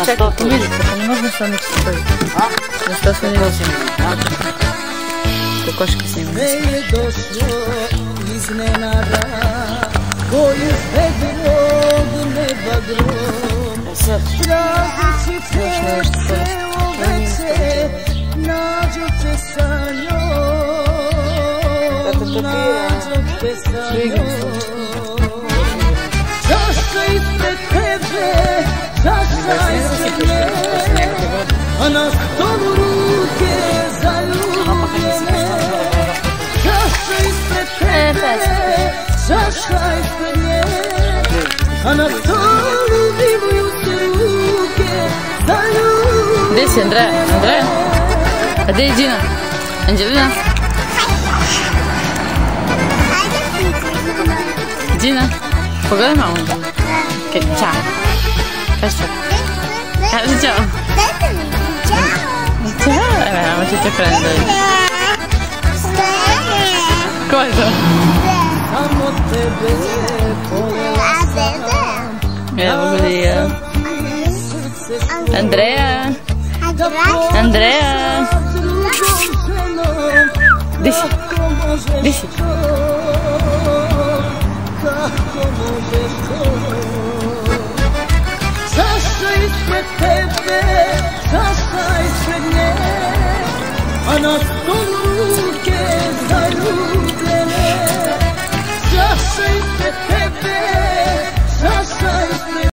Čekaj, vidite, pa ne možemo što neće staviti. Na što sve ne možemo. Kokoške snimamo. Ne je došlo iznenada, koju vedrog neba grom. Tražući te celo veče, nađu te sa njom, nađu te sa njom. Čaša ispred tebe, čaša ispred nje, a na stolu ruke zaljubljene. Čaša ispred tebe, čaša ispred nje, a na stolu divuju se ruke zaljubljene. Gdje si Andreja? Andreja? A gdje je Gina? Anđelina? Gina? Pogledaj mamu. Čao. Kaži čao. Kaži čao. Čao. Mama će te krenu da vidi. Ko je to? Samo tebe volela sam. Evo Gudija. Andreja. Andreja. Gdje si? Gdje si? Kako možeš to? Čaša ispred tebe, čaša ispred nje, a na stolu